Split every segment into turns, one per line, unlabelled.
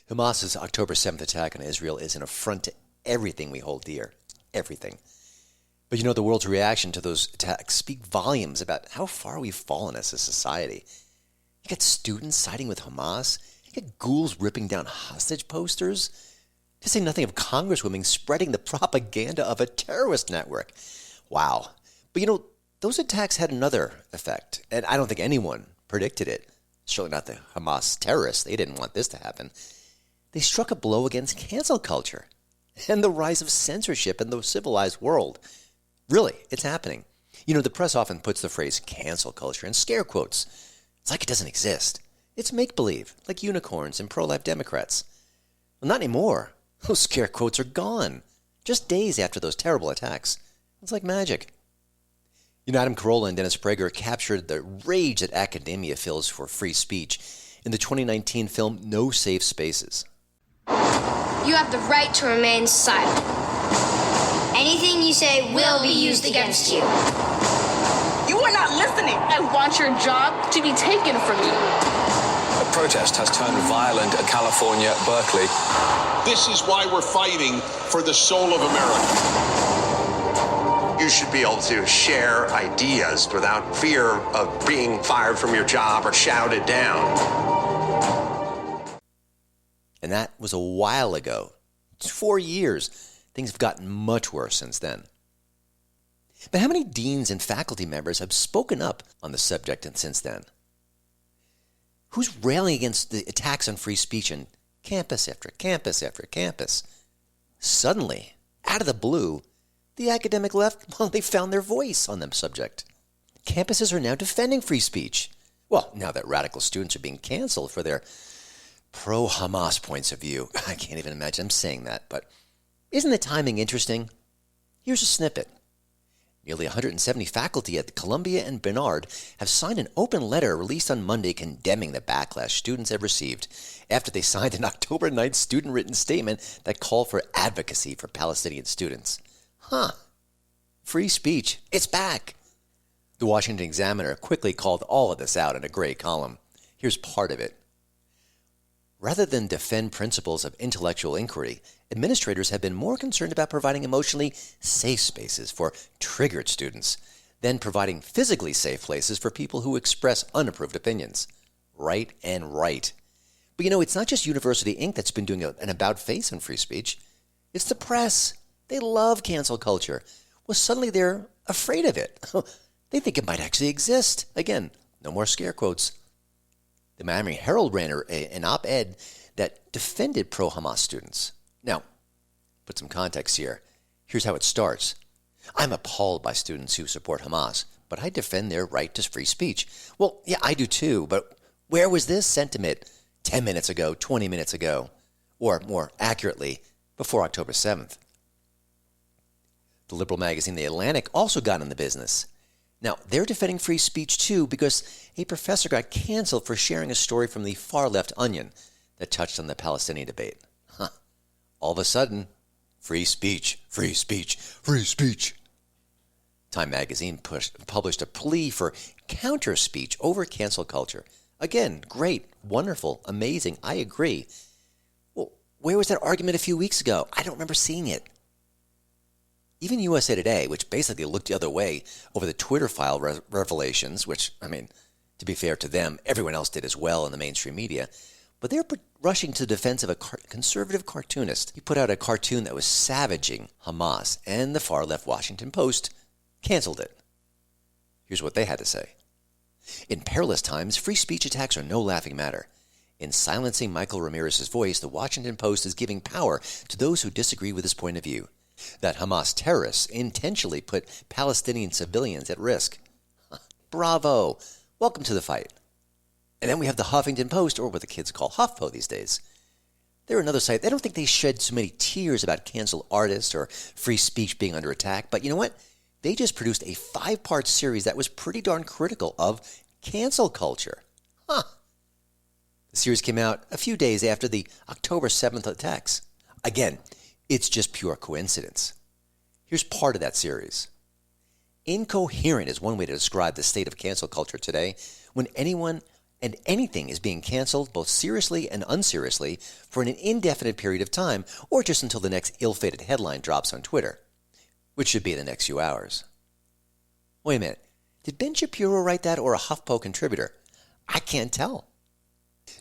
Hamas's October 7th attack on Israel is an affront to everything we hold dear. Everything. But the world's reaction to those attacks speak volumes about how far we've fallen as a society. You got students siding with Hamas. You got ghouls ripping down hostage posters. To say nothing of congresswomen spreading the propaganda of a terrorist network. Wow. But those attacks had another effect, and I don't think anyone predicted it. Surely not the Hamas terrorists. They didn't want this to happen. They struck a blow against cancel culture and the rise of censorship in the civilized world. Really, it's happening. The press often puts the phrase cancel culture in scare quotes. It's like it doesn't exist. It's make-believe, like unicorns and pro-life Democrats. Well, not anymore. Those scare quotes are gone. Just days after those terrible attacks. It's like magic. Adam Carolla and Dennis Prager captured the rage that academia feels for free speech in the 2019 film No Safe Spaces.
You have the right to remain silent. Anything you say will be used against you.
You are not listening.
I want your job to be taken from you.
A protest has turned violent at California, Berkeley.
This is why we're fighting for the soul of America.
You should be able to share ideas without fear of being fired from your job or shouted down.
And that was a while ago. It's 4 years. Things have gotten much worse since then. But how many deans and faculty members have spoken up on the subject and since then? Who's railing against the attacks on free speech in campus after campus after campus? Suddenly, out of the blue, the academic left, they found their voice on the subject. Campuses are now defending free speech. Well, now that radical students are being canceled for their pro-Hamas points of view. I can't even imagine them saying that, but isn't the timing interesting? Here's a snippet. Nearly 170 faculty at Columbia and Barnard have signed an open letter released on Monday condemning the backlash students have received after they signed an October 9th student-written statement that called for advocacy for Palestinian students. Free speech, it's back. The Washington Examiner quickly called all of this out in a gray column. Here's part of it. Rather than defend principles of intellectual inquiry, administrators have been more concerned about providing emotionally safe spaces for triggered students than providing physically safe places for people who express unapproved opinions. Right and right. But it's not just University Inc. that's been doing an about-face on free speech. It's the press. They love cancel culture. Well, suddenly they're afraid of it. They think it might actually exist. Again, no more scare quotes. The Miami Herald ran an op-ed that defended pro-Hamas students. Now, put some context here. Here's how it starts. I'm appalled by students who support Hamas, but I defend their right to free speech. Well, yeah, I do too, but where was this sentiment 10 minutes ago, 20 minutes ago, or more accurately, before October 7th? The liberal magazine The Atlantic also got in the business. Now, they're defending free speech too because a professor got canceled for sharing a story from the far-left Onion that touched on the Palestinian debate. All of a sudden, free speech, free speech, free speech. Time magazine published a plea for counter-speech over cancel culture. Again, great, wonderful, amazing, I agree. Well, where was that argument a few weeks ago? I don't remember seeing it. Even USA Today, which basically looked the other way over the Twitter file revelations, which, to be fair to them, everyone else did as well in the mainstream media, but they're rushing to the defense of a conservative cartoonist. He put out a cartoon that was savaging Hamas, and the far-left Washington Post canceled it. Here's what they had to say. In perilous times, free speech attacks are no laughing matter. In silencing Michael Ramirez's voice, the Washington Post is giving power to those who disagree with his point of view. That Hamas terrorists intentionally put Palestinian civilians at risk. Bravo. Welcome to the fight. And then we have the Huffington Post, or what the kids call HuffPo these days. They're another site. They don't think they shed so many tears about canceled artists or free speech being under attack. But you know what? They just produced a 5-part series that was pretty darn critical of cancel culture. The series came out a few days after the October 7th attacks. Again, it's just pure coincidence. Here's part of that series. Incoherent is one way to describe the state of cancel culture today when anyone and anything is being canceled both seriously and unseriously for an indefinite period of time, or just until the next ill-fated headline drops on Twitter, which should be in the next few hours. Wait a minute, did Ben Shapiro write that or a HuffPo contributor? I can't tell.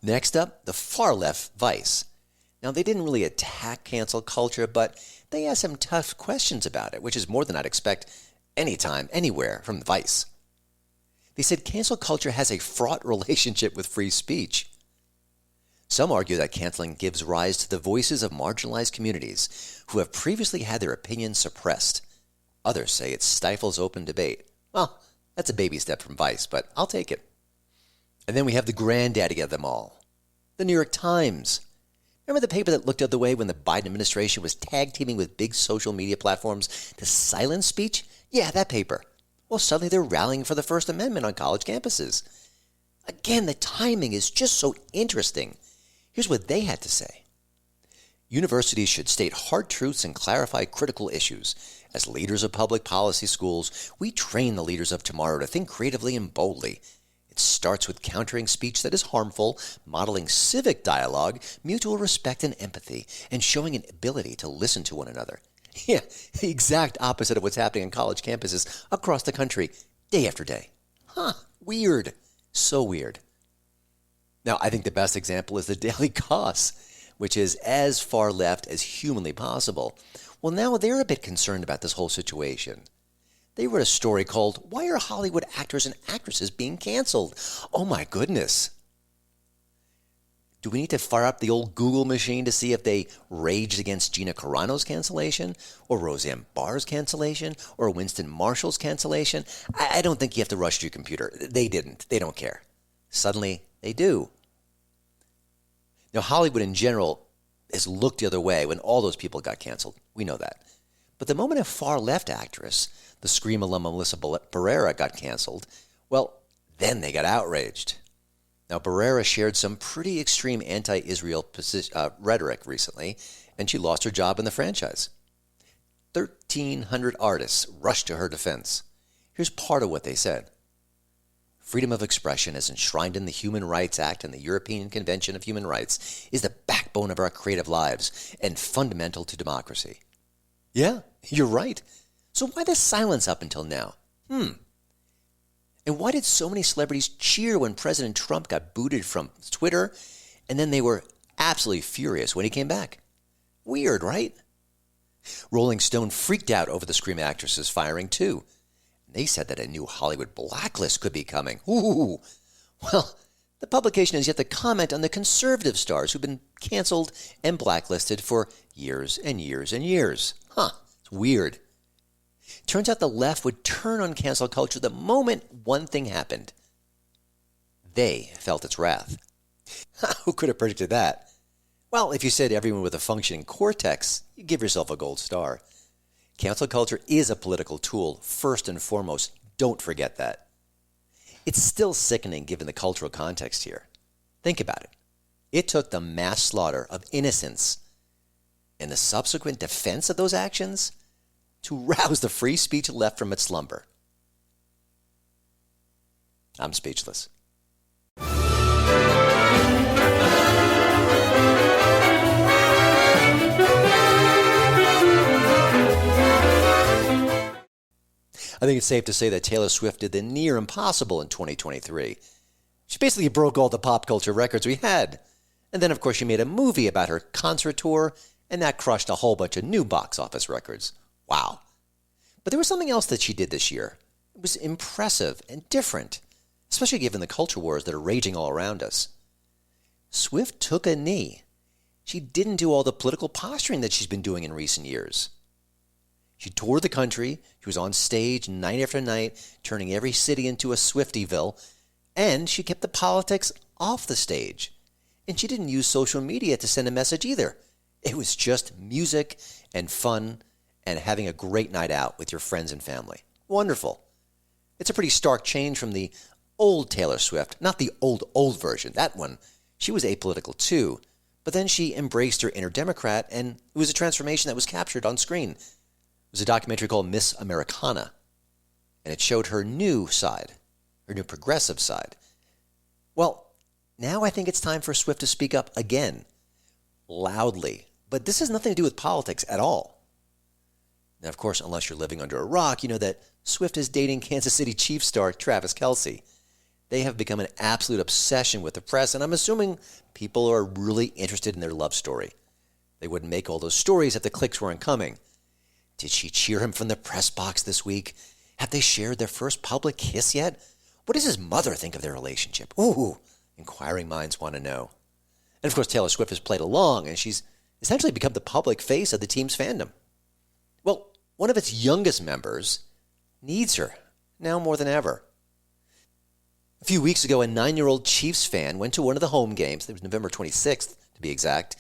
Next up, the far-left Vice. Now, they didn't really attack cancel culture, but they asked some tough questions about it, which is more than I'd expect anytime, anywhere from Vice. They said cancel culture has a fraught relationship with free speech. Some argue that canceling gives rise to the voices of marginalized communities who have previously had their opinions suppressed. Others say it stifles open debate. Well, that's a baby step from Vice, but I'll take it. And then we have the granddaddy of them all, the New York Times. Remember the paper that looked the other way when the Biden administration was tag-teaming with big social media platforms to silence speech? Yeah, that paper. Well, suddenly they're rallying for the First Amendment on college campuses. Again, the timing is just so interesting. Here's what they had to say. Universities should state hard truths and clarify critical issues. As leaders of public policy schools, we train the leaders of tomorrow to think creatively and boldly. It starts with countering speech that is harmful, modeling civic dialogue, mutual respect and empathy, and showing an ability to listen to one another. Yeah, the exact opposite of what's happening on college campuses across the country, day after day. Weird. So weird. Now, I think the best example is the Daily Kos, which is as far left as humanly possible. Well, now they're a bit concerned about this whole situation. They wrote a story called, "Why Are Hollywood Actors and Actresses Being Canceled?" Oh my goodness. Do we need to fire up the old Google machine to see if they raged against Gina Carano's cancellation, or Roseanne Barr's cancellation, or Winston Marshall's cancellation? I don't think you have to rush to your computer. They didn't. They don't care. Suddenly, they do. Now, Hollywood in general has looked the other way when all those people got canceled. We know that. But the moment a far-left actress, the Scream alum Melissa Barrera, got canceled, well, then they got outraged. Now, Barrera shared some pretty extreme anti-Israel rhetoric recently, and she lost her job in the franchise. 1,300 artists rushed to her defense. Here's part of what they said. Freedom of expression, as enshrined in the Human Rights Act and the European Convention of Human Rights, is the backbone of our creative lives and fundamental to democracy. Yeah, you're right. So why the silence up until now? And why did so many celebrities cheer when President Trump got booted from Twitter, and then they were absolutely furious when he came back? Weird, right? Rolling Stone freaked out over the Scream actress's firing, too. They said that a new Hollywood blacklist could be coming. Ooh. Well, the publication has yet to comment on the conservative stars who've been canceled and blacklisted for years and years and years. It's weird. Turns out the left would turn on cancel culture the moment one thing happened. They felt its wrath. Who could have predicted that? Well, if you said everyone with a functioning cortex, you give yourself a gold star. Cancel culture is a political tool, first and foremost. Don't forget that. It's still sickening given the cultural context here. Think about it. It took the mass slaughter of innocents and the subsequent defense of those actions to rouse the free speech left from its slumber. I'm speechless. I think it's safe to say that Taylor Swift did the near impossible in 2023. She basically broke all the pop culture records we had. And then, of course, she made a movie about her concert tour, and that crushed a whole bunch of new box office records. Wow. But there was something else that she did this year. It was impressive and different, especially given the culture wars that are raging all around us. Swift took a knee. She didn't do all the political posturing that she's been doing in recent years. She toured the country, she was on stage night after night, turning every city into a Swiftyville, and she kept the politics off the stage. And she didn't use social media to send a message either. It was just music and fun and having a great night out with your friends and family. Wonderful. It's a pretty stark change from the old Taylor Swift, not the old version. That one, she was apolitical too, but then she embraced her inner Democrat, and it was a transformation that was captured on screen. It was a documentary called Miss Americana, and it showed her new side, her new progressive side. Well, now I think it's time for Swift to speak up again, loudly. But this has nothing to do with politics at all. Now, of course, unless you're living under a rock, you know that Swift is dating Kansas City Chiefs star Travis Kelce. They have become an absolute obsession with the press, and I'm assuming people are really interested in their love story. They wouldn't make all those stories if the clicks weren't coming. Did she cheer him from the press box this week? Have they shared their first public kiss yet? What does his mother think of their relationship? Ooh, inquiring minds want to know. And of course, Taylor Swift has played along, and she's essentially become the public face of the team's fandom. Well, one of its youngest members needs her, now more than ever. A few weeks ago, a 9-year-old Chiefs fan went to one of the home games, it was November 26th to be exact,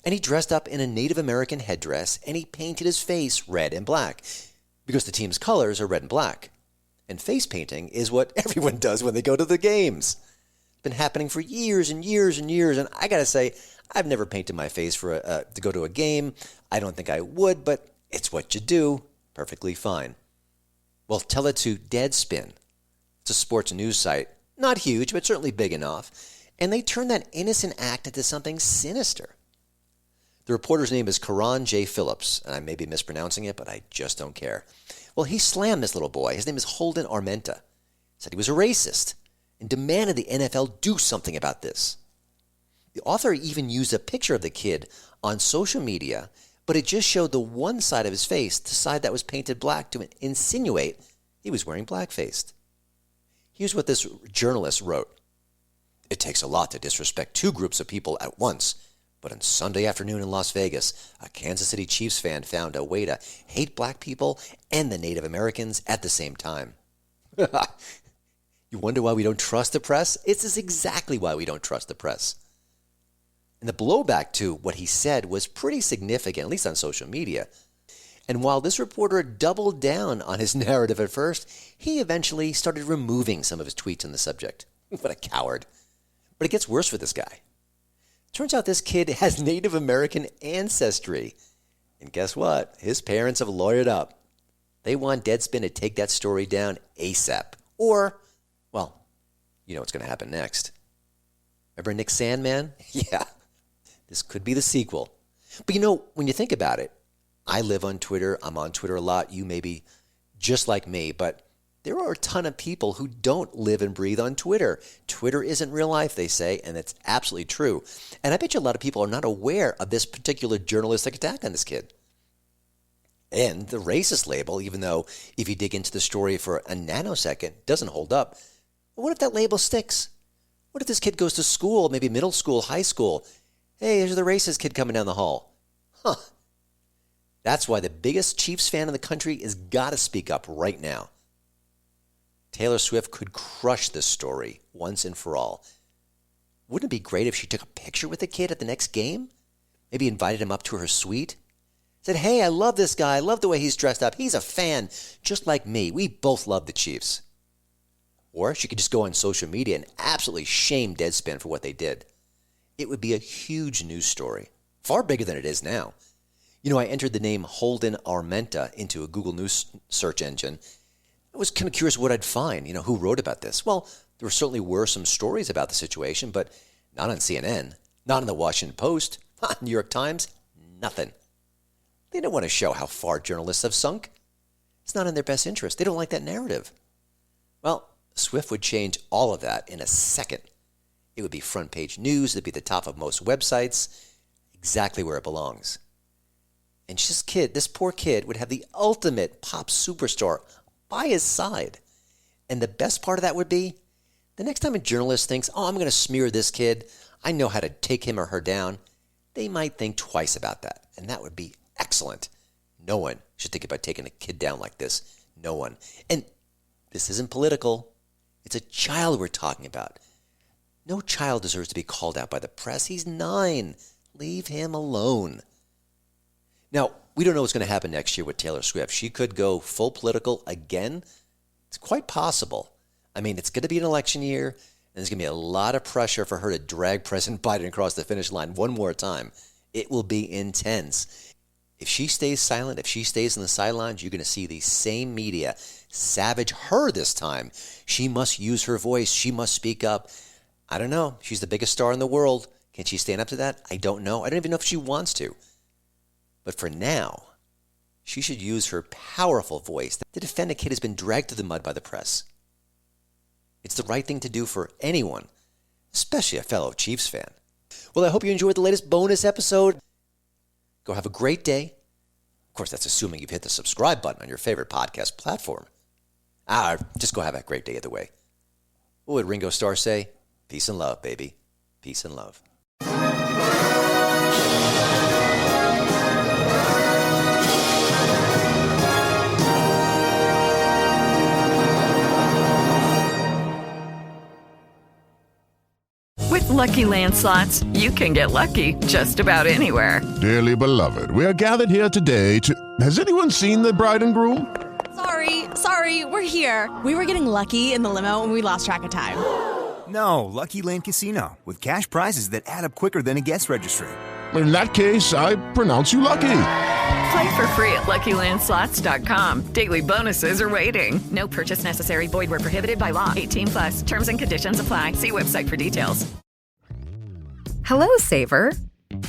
and he dressed up in a Native American headdress, and he painted his face red and black, because the team's colors are red and black. And face painting is what everyone does when they go to the games. It's been happening for years and years and years, and I gotta say, I've never painted my face to go to a game. I don't think I would, but it's what you do. Perfectly fine. Well, tell it to Deadspin. It's a sports news site. Not huge, but certainly big enough. And they turned that innocent act into something sinister. The reporter's name is Karan J. Phillips, and I may be mispronouncing it, but I just don't care. Well, he slammed this little boy. His name is Holden Armenta. Said he was a racist and demanded the NFL do something about this. The author even used a picture of the kid on social media, but it just showed the one side of his face, the side that was painted black, to insinuate he was wearing blackface. Here's what this journalist wrote. It takes a lot to disrespect two groups of people at once. But on Sunday afternoon in Las Vegas, a Kansas City Chiefs fan found a way to hate black people and the Native Americans at the same time. You wonder why we don't trust the press? This is exactly why we don't trust the press. And the blowback to what he said was pretty significant, at least on social media. And while this reporter doubled down on his narrative at first, he eventually started removing some of his tweets on the subject. What a coward. But it gets worse for this guy. Turns out this kid has Native American ancestry. And guess what? His parents have lawyered up. They want Deadspin to take that story down ASAP. Or, well, you know what's going to happen next. Remember Nick Sandman? Yeah, this could be the sequel. But you know, when you think about it, I live on Twitter. I'm on Twitter a lot. You may be just like me, but there are a ton of people who don't live and breathe on Twitter. Twitter isn't real life, they say, and that's absolutely true. And I bet you a lot of people are not aware of this particular journalistic attack on this kid. And the racist label, even though if you dig into the story for a nanosecond, doesn't hold up. What if that label sticks? What if this kid goes to school, maybe middle school, high school? Hey, there's the racist kid coming down the hall. Huh. That's why the biggest Chiefs fan in the country has got to speak up right now. Taylor Swift could crush this story once and for all. Wouldn't it be great if she took a picture with the kid at the next game? Maybe invited him up to her suite? Said, hey, I love this guy. I love the way he's dressed up. He's a fan, just like me. We both love the Chiefs. Or she could just go on social media and absolutely shame Deadspin for what they did. It would be a huge news story, far bigger than it is now. You know, I entered the name Holden Armenta into a Google News search engine. I was kind of curious what I'd find, who wrote about this. Well, there certainly were some stories about the situation, but not on CNN, not in the Washington Post, not New York Times, nothing. They don't want to show how far journalists have sunk. It's not in their best interest. They don't like that narrative. Well, Swift would change all of that in a second. It would be front page news. It'd be the top of most websites, exactly where it belongs. And this poor kid would have the ultimate pop superstar by his side. And the best part of that would be, the next time a journalist thinks, I'm going to smear this kid, I know how to take him or her down, they might think twice about that. And that would be excellent. No one should think about taking a kid down like this. No one. And this isn't political. It's a child we're talking about. No child deserves to be called out by the press. He's 9. Leave him alone. Now, we don't know what's going to happen next year with Taylor Swift. She could go full political again. It's quite possible. I mean, it's going to be an election year, and there's going to be a lot of pressure for her to drag President Biden across the finish line one more time. It will be intense. If she stays silent, if she stays on the sidelines, you're going to see the same media savage her this time. She must use her voice. She must speak up. I don't know. She's the biggest star in the world. Can she stand up to that? I don't know. I don't even know if she wants to. But for now, she should use her powerful voice to defend a kid who's been dragged through the mud by the press. It's the right thing to do for anyone, especially a fellow Chiefs fan. Well, I hope you enjoyed the latest bonus episode. Go have a great day. Of course, that's assuming you've hit the subscribe button on your favorite podcast platform. Just go have a great day either way. What would Ringo Starr say? Peace and love, baby. Peace and love.
With Lucky Land Slots, you can get lucky just about anywhere.
Dearly beloved, we are gathered here today to... Has anyone seen the bride and groom?
Sorry, we're here. We were getting lucky in the limo and we lost track of time.
No, Lucky Land Casino, with cash prizes that add up quicker than a guest registry.
In that case, I pronounce you lucky.
Play for free at LuckyLandSlots.com. Daily bonuses are waiting. No purchase necessary. Void where prohibited by law. 18+. Terms and conditions apply. See website for details.
Hello, Saver.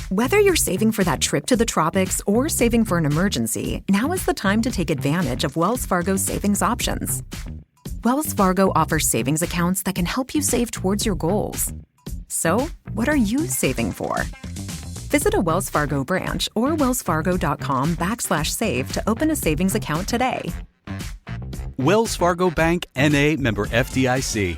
Whether you're saving for that trip to the tropics or saving for an emergency, now is the time to take advantage of Wells Fargo's savings options. Wells Fargo offers savings accounts that can help you save towards your goals. So, what are you saving for? Visit a Wells Fargo branch or wellsfargo.com/save to open a savings account today.
Wells Fargo Bank, N.A., member FDIC.